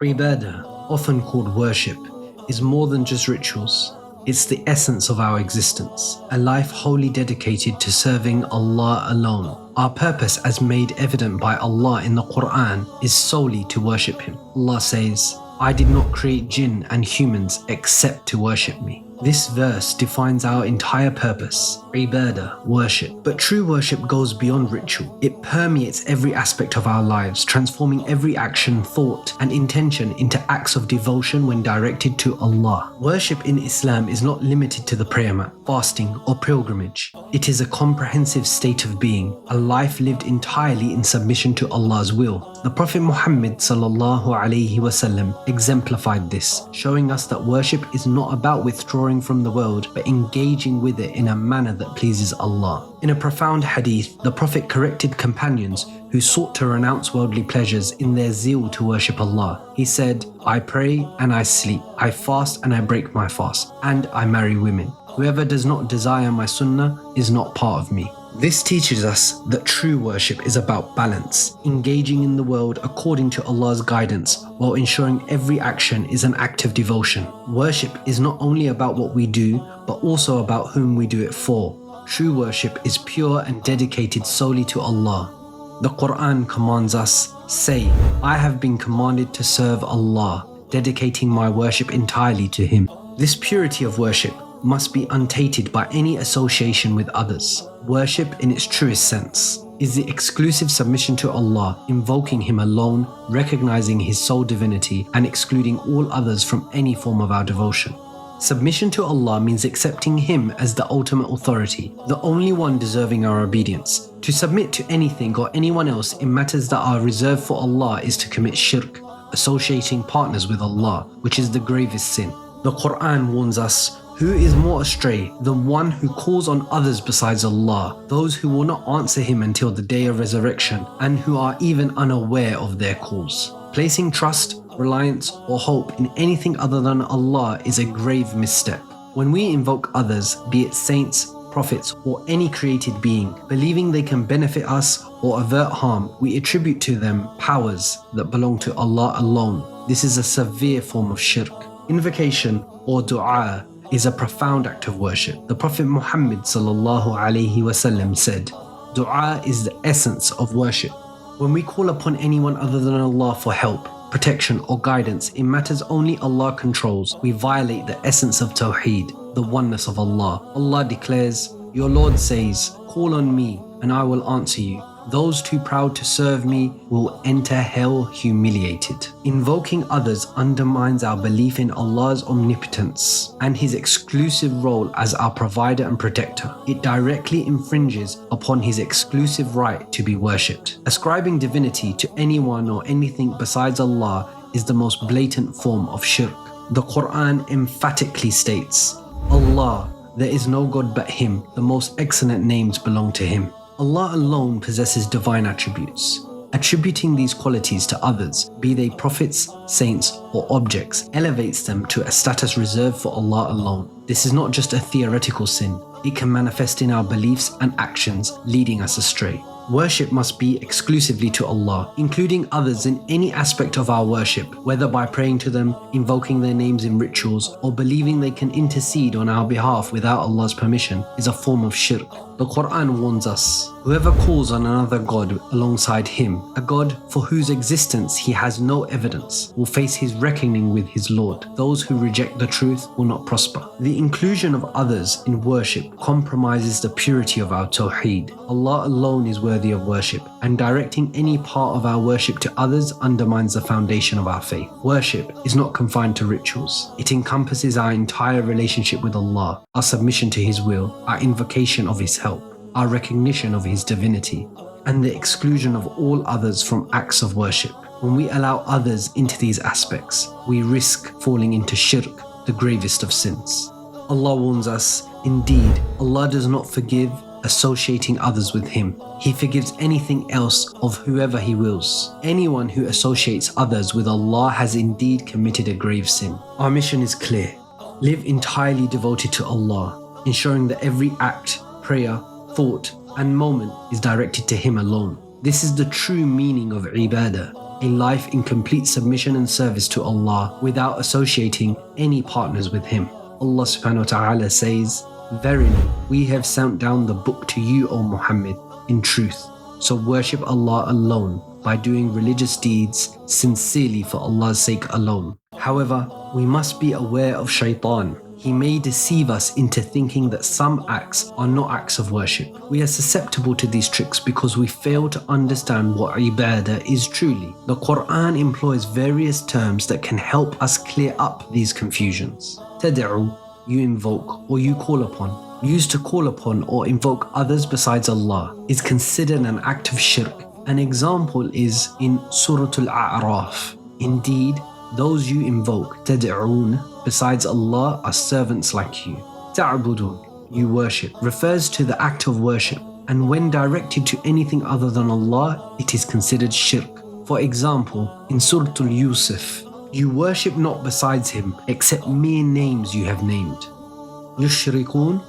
Ibāda, often called worship, is more than just rituals. It's the essence of our existence, a life wholly dedicated to serving Allah alone. Our purpose, as made evident by Allah in the Qur'an, is solely to worship Him. Allah says, "I did not create jinn and humans except to worship me." This verse defines our entire purpose, Ibāda, worship. But true worship goes beyond ritual. It permeates every aspect of our lives, transforming every action, thought, and intention into acts of devotion when directed to Allah. Worship in Islam is not limited to the prayer mat, fasting, or pilgrimage. It is a comprehensive state of being, a life lived entirely in submission to Allah's will. The Prophet Muhammad ﷺ exemplified this, showing us that worship is not about withdrawing from the world, but engaging with it in a manner that pleases Allah. In a profound hadith, the Prophet corrected companions who sought to renounce worldly pleasures in their zeal to worship Allah. He said, "I pray and I sleep, I fast and I break my fast, and I marry women. Whoever does not desire my sunnah is not part of me." This teaches us that true worship is about balance, engaging in the world according to Allah's guidance while ensuring every action is an act of devotion. Worship is not only about what we do, but also about whom we do it for. True worship is pure and dedicated solely to Allah. The Qur'an commands us, "Say, I have been commanded to serve Allah, dedicating my worship entirely to Him." This purity of worship must be untainted by any association with others. Worship in its truest sense is the exclusive submission to Allah, invoking Him alone, recognizing His sole divinity, and excluding all others from any form of our devotion. Submission to Allah means accepting Him as the ultimate authority, the only one deserving our obedience. To submit to anything or anyone else in matters that are reserved for Allah is to commit shirk, associating partners with Allah, which is the gravest sin. The Qur'an warns us, "Who is more astray than one who calls on others besides Allah, those who will not answer Him until the day of resurrection, and who are even unaware of their calls?" Placing trust, reliance, or hope in anything other than Allah is a grave misstep. When we invoke others, be it saints, prophets, or any created being, believing they can benefit us or avert harm, we attribute to them powers that belong to Allah alone. This is a severe form of shirk. Invocation, or dua, is a profound act of worship. The Prophet Muhammad ﷺ said, "Dua is the essence of worship." When we call upon anyone other than Allah for help, protection, or guidance in matters only Allah controls, we violate the essence of Tawheed, the oneness of Allah. Allah declares, "Your Lord says, call on me and I will answer you. Those too proud to serve me will enter hell humiliated." Invoking others undermines our belief in Allah's omnipotence and His exclusive role as our provider and protector. It directly infringes upon His exclusive right to be worshipped. Ascribing divinity to anyone or anything besides Allah is the most blatant form of shirk. The Qur'an emphatically states, "Allah, there is no God but Him, the most excellent names belong to Him." Allah alone possesses divine attributes. Attributing these qualities to others, be they prophets, saints, or objects, elevates them to a status reserved for Allah alone. This is not just a theoretical sin. It can manifest in our beliefs and actions, leading us astray. Worship must be exclusively to Allah, including others in any aspect of our worship, whether by praying to them, invoking their names in rituals, or believing they can intercede on our behalf without Allah's permission, is a form of shirk. The Qur'an warns us, "Whoever calls on another God alongside Him, a God for whose existence he has no evidence, will face his reckoning with his Lord. Those who reject the truth will not prosper." The inclusion of others in worship compromises the purity of our Tawheed. Allah alone is worthy of worship, and directing any part of our worship to others undermines the foundation of our faith. Worship is not confined to rituals. It encompasses our entire relationship with Allah, our submission to His will, our invocation of His help, our recognition of His divinity, and the exclusion of all others from acts of worship. When we allow others into these aspects, we risk falling into shirk, the gravest of sins. Allah warns us, "Indeed, Allah does not forgive associating others with Him. He forgives anything else of whoever He wills." Anyone who associates others with Allah has indeed committed a grave sin. Our mission is clear. Live entirely devoted to Allah, ensuring that every act, prayer, thought, and moment is directed to Him alone. This is the true meaning of Ibāda. a life in complete submission and service to Allah without associating any partners with Him. Allah subhanahu wa ta'ala says, "Verily, we have sent down the book to you, O Muhammad, in truth. So worship Allah alone by doing religious deeds sincerely for Allah's sake alone." However, we must be aware of shaitan. He may deceive us into thinking that some acts are not acts of worship. We are susceptible to these tricks because we fail to understand what Ibāda is truly. The Qur'an employs various terms that can help us clear up these confusions. Tad'u, you invoke or you call upon. Used to call upon or invoke others besides Allah is considered an act of shirk. An example is in Surah Al-A'raf. Indeed, those you invoke, tad'un, besides Allah are servants like you. Ta'budun, you worship, refers to the act of worship, and when directed to anything other than Allah, it is considered shirk. For example, in Surah Al-Yusuf, you worship not besides Him except mere names you have named. Yushrikun,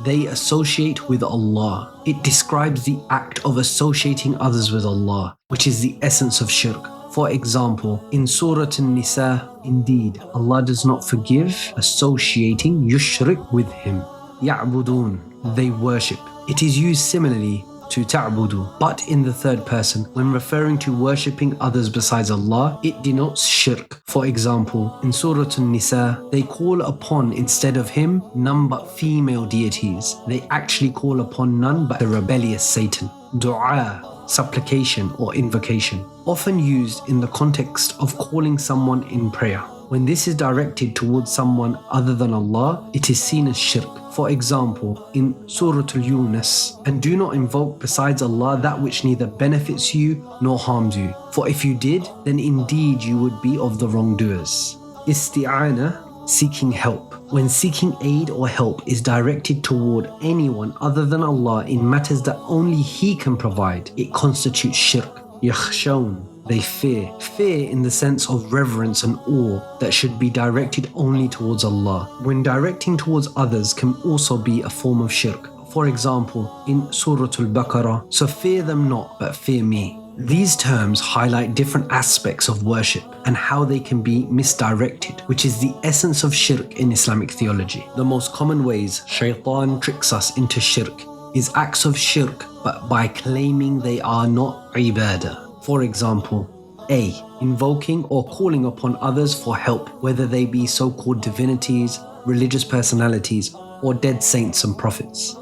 they associate with Allah. It describes the act of associating others with Allah, which is the essence of shirk. For example, in Surah An-Nisa, indeed, Allah does not forgive associating yushrik with Him. Ya'budun, they worship. It is used similarly to ta'budu, but in the third person. When referring to worshipping others besides Allah, it denotes shirk. For example, in Surah An-Nisa, they call upon instead of Him none but female deities. They actually call upon none but the rebellious Satan. Dua, supplication or invocation, often used in the context of calling someone in prayer. When this is directed towards someone other than Allah, it is seen as shirk. For example, in Surah Al-Yunus, and do not invoke besides Allah that which neither benefits you nor harms you. For if you did, then indeed you would be of the wrongdoers. Isti'ana, seeking help. When seeking aid or help is directed toward anyone other than Allah in matters that only He can provide, it constitutes shirk. Yakhshawun, they fear. Fear in the sense of reverence and awe that should be directed only towards Allah. When directing towards others can also be a form of shirk. For example, in Surah Al-Baqarah, so fear them not, but fear me. These terms highlight different aspects of worship and how they can be misdirected, which is the essence of shirk in Islamic theology. The most common ways shaitan tricks us into shirk is acts of shirk, but by claiming they are not Ibāda. For example, A. Invoking or calling upon others for help, whether they be so-called divinities, religious personalities, or dead saints and prophets.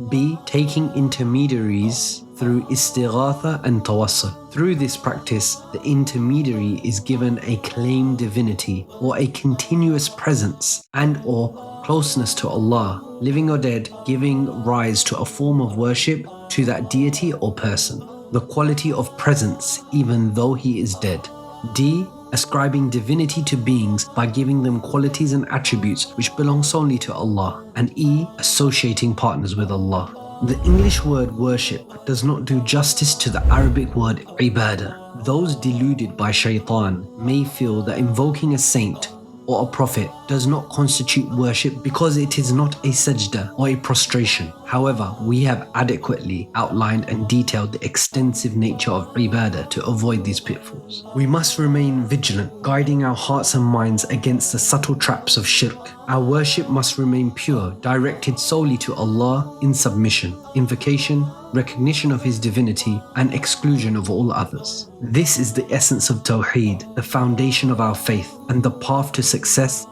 B. Taking intermediaries through istighatha and tawassul. Through this practice, the intermediary is given a claimed divinity or a continuous presence and or closeness to Allah, living or dead, giving rise to a form of worship to that deity or person. The quality of presence even though he is dead. D. Ascribing divinity to beings by giving them qualities and attributes which belong solely to Allah. And E. Associating partners with Allah. The English word worship does not do justice to the Arabic word Ibāda. Those deluded by shaitan may feel that invoking a saint or a prophet does not constitute worship because it is not a sajda or a prostration. However, we have adequately outlined and detailed the extensive nature of Ibāda to avoid these pitfalls. We must remain vigilant, guiding our hearts and minds against the subtle traps of shirk. Our worship must remain pure, directed solely to Allah in submission, invocation, recognition of His divinity, and exclusion of all others. This is the essence of Tawheed, the foundation of our faith, and the path to success